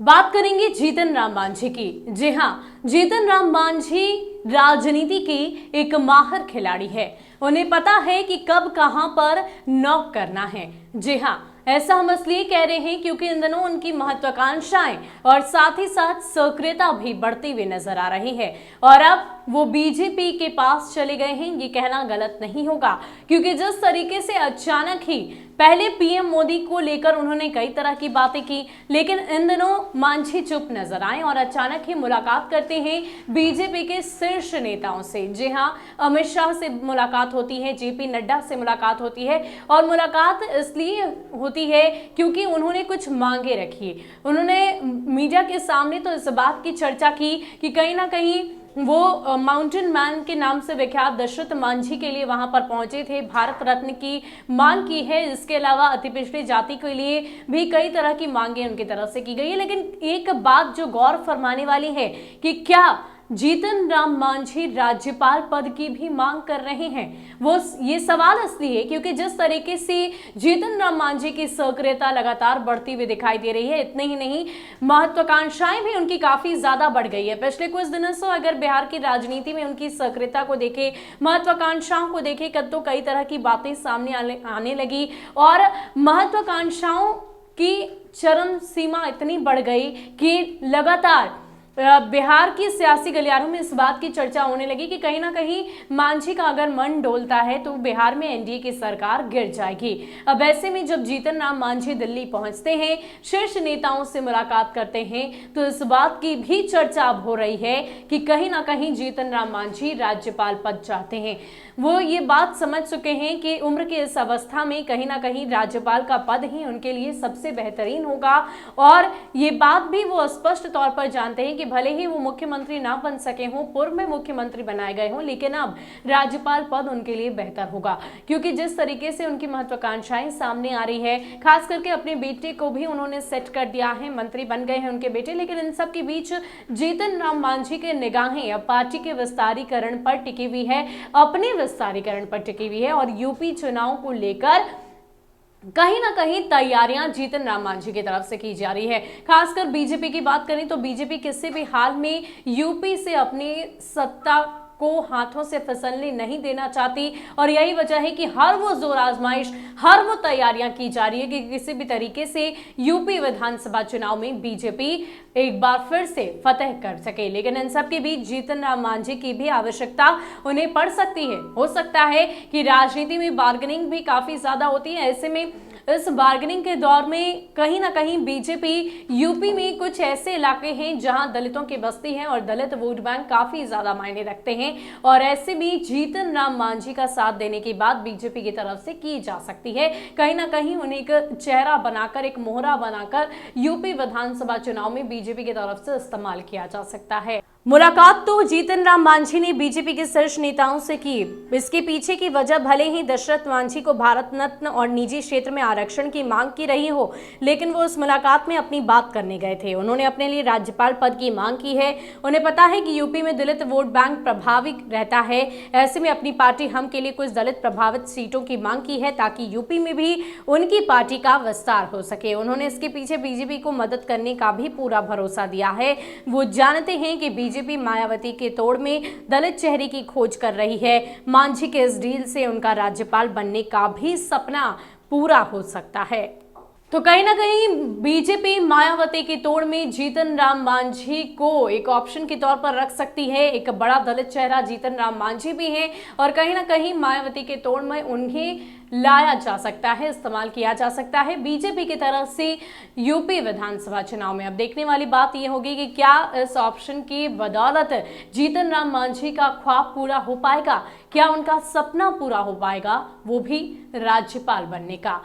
बात करेंगे जीतन राम मांझी की। जी हाँ, जीतन राम मांझी राजनीति के एक माहिर खिलाड़ी है। उन्हें पता है कि कब कहां पर नॉक करना है। जी हाँ, ऐसा हम इसलिए कह रहे हैं क्योंकि इन दिनों उनकी महत्वाकांक्षाएं और साथ ही साथ सक्रियता भी बढ़ती हुई नजर आ रही है और अब वो बीजेपी के पास चले गए हैं। ये कहना गलत नहीं होगा क्योंकि जिस तरीके से अचानक ही पहले पीएम मोदी को लेकर उन्होंने कई तरह की बातें की, लेकिन इन दिनों मांझी चुप नजर आए और अचानक ही मुलाकात करते हैं बीजेपी के शीर्ष नेताओं से। जी हाँ, अमित शाह से मुलाकात होती है, जेपी नड्डा से मुलाकात होती है और मुलाकात इसलिए होती है क्योंकि उन्होंने कुछ मांगे रखी। उन्होंने मीडिया के सामने तो इस बात की चर्चा की कि कहीं ना कहीं वो माउंटेन मैन के नाम से विख्यात दशरथ मांझी के लिए वहां पर पहुंचे थे, भारत रत्न की मांग की है। इसके अलावा अति पिछड़ी जाति के लिए भी कई तरह की मांगे उनकी तरफ से की गई है। लेकिन एक बात जो गौर फरमाने वाली है कि क्या जीतन राम मांझी राज्यपाल पद की भी मांग कर रहे हैं। वो ये सवाल इसलिए क्योंकि जिस तरीके से जीतन राम मांझी की सक्रियता लगातार बढ़ती हुई दिखाई दे रही है, इतने ही नहीं महत्वाकांक्षाएं भी उनकी काफी ज्यादा बढ़ गई है। पिछले कुछ दिनों से अगर बिहार की राजनीति में उनकी सक्रियता को देखें, महत्वाकांक्षाओं को देखें, तो कई तरह की बातें सामने आने लगी और महत्वाकांक्षाओं की चरम सीमा इतनी बढ़ गई कि लगातार बिहार की सियासी गलियारों में इस बात की चर्चा होने लगी कि कहीं ना कहीं मांझी का अगर मन डोलता है तो बिहार में एनडीए की सरकार गिर जाएगी। अब ऐसे में जब जीतन राम मांझी दिल्ली पहुंचते हैं, शीर्ष नेताओं से मुलाकात करते हैं, तो इस बात की भी चर्चा अब हो रही है कि कहीं ना कहीं जीतन राम मांझी राज्यपाल पद चाहते हैं। वो ये बात समझ चुके हैं कि उम्र की इस अवस्था में कहीं ना कहीं राज्यपाल का पद ही उनके लिए सबसे बेहतरीन होगा और ये बात भी वो स्पष्ट तौर पर जानते हैं कि भले ही वो मुख्यमंत्री ना बन सके हों, पूर्व में मुख्यमंत्री बनाए गए हों, लेकिन अब राज्यपाल पद उनके लिए बेहतर होगा क्योंकि जिस तरीके से उनकी महत्वाकांक्षाएं सामने आ रही है, खास करके अपने बेटे को भी उन्होंने सेट कर दिया है, मंत्री बन गए हैं उनके बेटे। लेकिन इन सब के बीच जीतन राम मांझी के निगाहें अब पार्टी के विस्तारीकरण पर टिकी हुई है, अपने विस्तारीकरण पर टिकी हुई है और यूपी चुनाव को लेकर कहीं ना कहीं तैयारियां जीतन राम मांझी की तरफ से की जा रही है। खासकर बीजेपी की बात करें तो बीजेपी किसी भी हाल में यूपी से अपनी सत्ता को हाथों से फिसलने नहीं देना चाहती और यही वजह है कि हर वो जोर आजमाइश, हर वो तैयारियां की जा रही है कि किसी भी तरीके से यूपी विधानसभा चुनाव में बीजेपी एक बार फिर से फतह कर सके। लेकिन इन सब के बीच जीतन राम मांझी की भी आवश्यकता उन्हें पड़ सकती है। हो सकता है कि राजनीति में बार्गेनिंग भी काफी ज्यादा होती है। ऐसे में इस बार्गेनिंग के दौर में कहीं ना कहीं बीजेपी यूपी में कुछ ऐसे इलाके हैं जहां दलितों की बस्ती है और दलित वोट बैंक काफी ज्यादा मायने रखते हैं और ऐसे में जीतन राम मांझी का साथ देने की बात बीजेपी की तरफ से की जा सकती है। कहीं ना कहीं उन्हें एक चेहरा बनाकर, एक मोहरा बनाकर यूपी विधानसभा चुनाव में बीजेपी की तरफ से इस्तेमाल किया जा सकता है। मुलाकात तो जीतन राम मांझी ने बीजेपी के शीर्ष नेताओं से की। इसके पीछे की वजह भले ही दशरथ मांझी को भारत रत्न और निजी क्षेत्र में आरक्षण की मांग की रही हो, लेकिन वो उस मुलाकात में अपनी बात करने गए थे। उन्होंने अपने लिए राज्यपाल पद की मांग की है। उन्हें पता है कि यूपी में दलित वोट बैंक प्रभावित रहता है। ऐसे में अपनी पार्टी हम के लिए कुछ दलित प्रभावित सीटों की मांग की है ताकि यूपी में भी उनकी पार्टी का विस्तार हो सके। उन्होंने इसके पीछे बीजेपी को मदद करने का भी पूरा भरोसा दिया है। वो जानते हैं कि बीजेपी मायावती के तोड़ में दलित चेहरे की खोज कर रही है। मांझी के इस डील से उनका राज्यपाल बनने का भी सपना पूरा हो सकता है। तो कहीं ना कहीं बीजेपी मायावती के तोड़ में जीतन राम मांझी को एक ऑप्शन के तौर पर रख सकती है। एक बड़ा दलित चेहरा जीतन राम मांझी भी है और कहीं ना कहीं मायावती के तोड़ में उन्हें लाया जा सकता है, इस्तेमाल किया जा सकता है बीजेपी की तरफ से यूपी विधानसभा चुनाव में। अब देखने वाली बात यह होगी कि क्या इस ऑप्शन की बदौलत जीतन राम मांझी का ख्वाब पूरा हो पाएगा, क्या उनका सपना पूरा हो पाएगा, वो भी राज्यपाल बनने का।